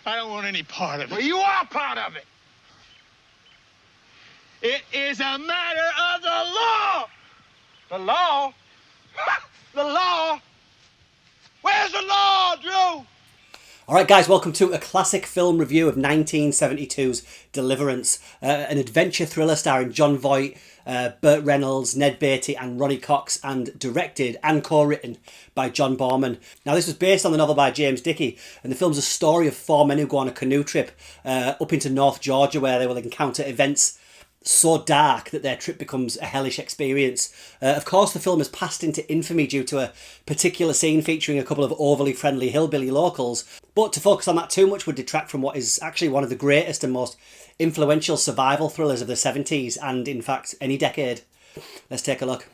I don't want any part of it. Well, you are part of it. It is a matter of the law. The law? The law? Where's the law, Drew? Alright guys, welcome to a classic film review of 1972's Deliverance, an adventure thriller starring Jon Voight, Burt Reynolds, Ned Beatty and Ronny Cox, and directed and co-written by John Boorman. Now this was based on the novel by James Dickey, and the film's a story of four men who go on a canoe trip up into North Georgia, where they will encounter events so dark that their trip becomes a hellish experience. Of course, the film has passed into infamy due to a particular scene featuring a couple of overly friendly hillbilly locals, but to focus on that too much would detract from what is actually one of the greatest and most influential survival thrillers of the 70s and, in fact, any decade. Let's take a look.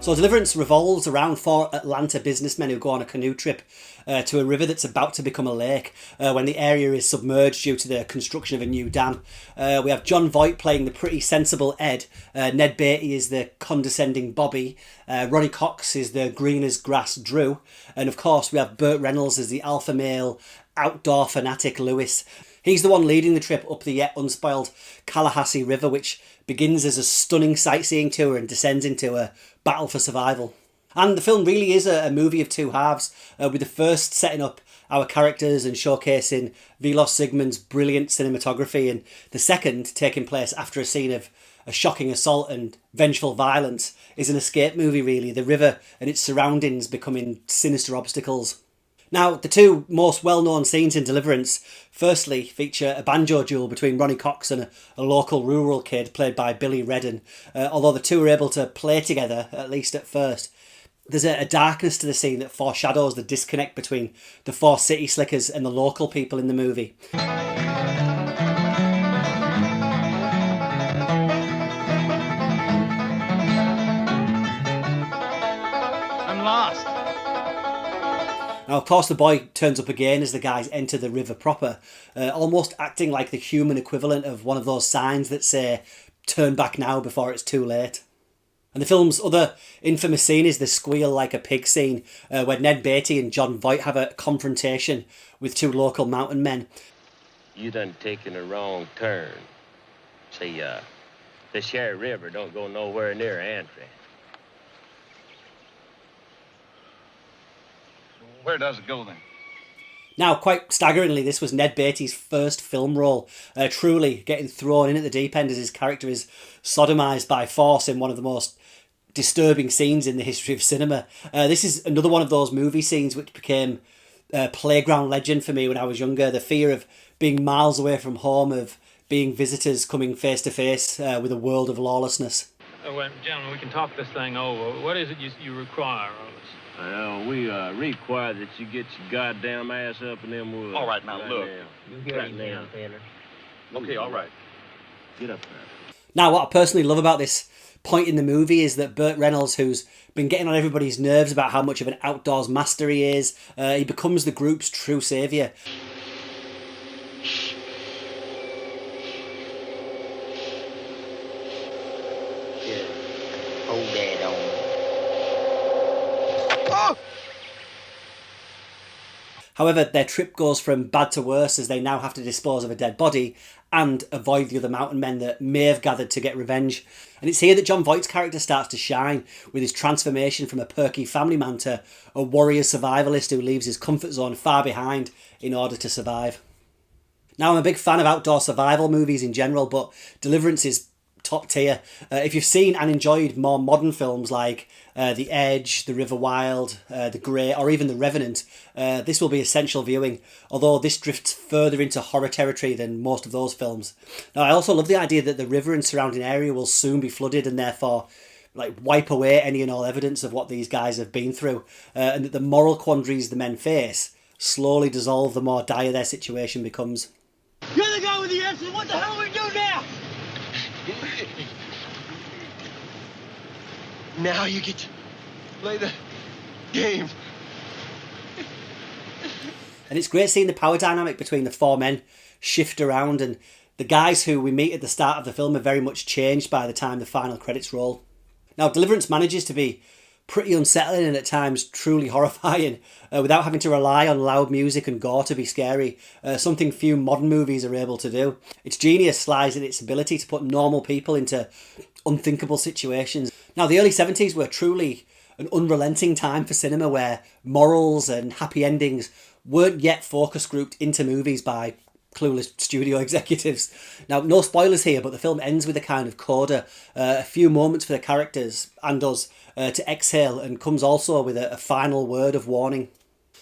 So Deliverance revolves around four Atlanta businessmen who go on a canoe trip to a river that's about to become a lake when the area is submerged due to the construction of a new dam. We have Jon Voight playing the pretty sensible Ed, Ned Beatty is the condescending Bobby, Ronny Cox is the green as grass Drew, and of course we have Burt Reynolds as the alpha male outdoor fanatic Lewis. He's the one leading the trip up the yet unspoiled Cahulawassee River, which begins as a stunning sightseeing tour and descends into a battle for survival. And the film really is a movie of two halves, with the first setting up our characters and showcasing Milos Sigmund's brilliant cinematography, and the second, taking place after a scene of a shocking assault and vengeful violence, is an escape movie really, the river and its surroundings becoming sinister obstacles. Now, the two most well-known scenes in Deliverance firstly feature a banjo duel between Ronny Cox and a local rural kid played by Billy Redden. Although the two are able to play together, at least at first, there's a darkness to the scene that foreshadows the disconnect between the four city slickers and the local people in the movie. I'm lost. Now, of course, the boy turns up again as the guys enter the river proper, almost acting like the human equivalent of one of those signs that say, "Turn back now before it's too late." And the film's other infamous scene is the squeal like a pig scene, where Ned Beatty and Jon Voight have a confrontation with two local mountain men. You done taken a wrong turn. See, this here river don't go nowhere near Antry. Where does it go then? Now, quite staggeringly, this was Ned Beatty's first film role, truly getting thrown in at the deep end as his character is sodomised by force in one of the most disturbing scenes in the history of cinema. This is another one of those movie scenes which became a playground legend for me when I was younger. The fear of being miles away from home, of being visitors coming face to face with a world of lawlessness. Well, gentlemen, we can talk this thing over. What is it you require of us? Well, we require that you get your goddamn ass up in them woods. All right, now, look. You get right now, Taylor. Okay, all right. Get up there. Now, what I personally love about this point in the movie is that Burt Reynolds, who's been getting on everybody's nerves about how much of an outdoors master he is, he becomes the group's true saviour. Yeah. Hold that on. However, their trip goes from bad to worse as they now have to dispose of a dead body and avoid the other mountain men that may have gathered to get revenge. And it's here that Jon Voight's character starts to shine, with his transformation from a perky family man to a warrior survivalist who leaves his comfort zone far behind in order to survive. Now, I'm a big fan of outdoor survival movies in general, but Deliverance is top tier. If you've seen and enjoyed more modern films like The Edge, The River Wild, The Grey, or even The Revenant, this will be essential viewing, although this drifts further into horror territory than most of those films. Now, I also love the idea that the river and surrounding area will soon be flooded and therefore wipe away any and all evidence of what these guys have been through, and that the moral quandaries the men face slowly dissolve the more dire their situation becomes. You're the guy with the answer. What the hell do we do now? Now you get to play the game. And it's great seeing the power dynamic between the four men shift around, and the guys who we meet at the start of the film are very much changed by the time the final credits roll. Now, Deliverance manages to be pretty unsettling and at times truly horrifying without having to rely on loud music and gore to be scary, something few modern movies are able to do. Its genius lies in its ability to put normal people into unthinkable situations. Now, the early 70s were truly an unrelenting time for cinema where morals and happy endings weren't yet focus grouped into movies by clueless studio executives. Now, no spoilers here, but the film ends with a kind of coda, a few moments for the characters and us to exhale, and comes also with a final word of warning.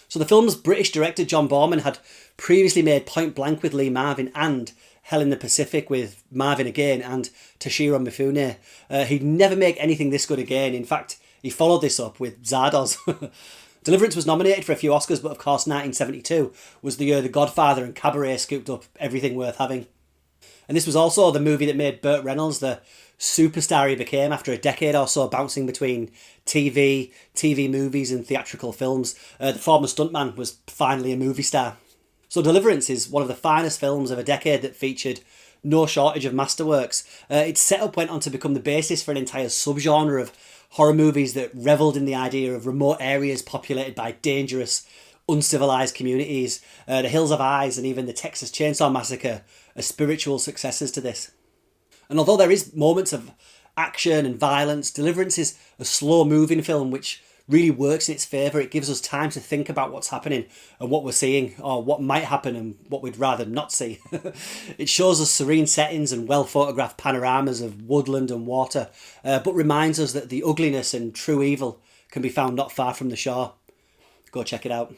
So the film's British director John Boorman had previously made Point Blank with Lee Marvin and Hell in the Pacific with Marvin again and Toshiro Mifune. He'd never make anything this good again. In fact, he followed this up with Zardoz. Deliverance was nominated for a few Oscars, but of course 1972 was the year The Godfather and Cabaret scooped up everything worth having. And this was also the movie that made Burt Reynolds the superstar he became after a decade or so bouncing between TV movies and theatrical films. The former stuntman was finally a movie star. So Deliverance is one of the finest films of a decade that featured no shortage of masterworks. Its setup went on to become the basis for an entire subgenre of horror movies that revelled in the idea of remote areas populated by dangerous, uncivilized communities. The Hills of Eyes and even the Texas Chainsaw Massacre are spiritual successors to this. And although there is moments of action and violence, Deliverance is a slow-moving film which really works in its favour. It gives us time to think about what's happening and what we're seeing, or what might happen and what we'd rather not see. It shows us serene settings and well-photographed panoramas of woodland and water, but reminds us that the ugliness and true evil can be found not far from the shore. Go check it out.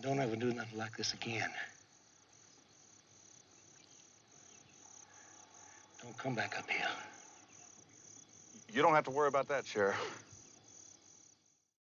Don't ever do nothing like this again. Don't come back up here. You don't have to worry about that, Sheriff.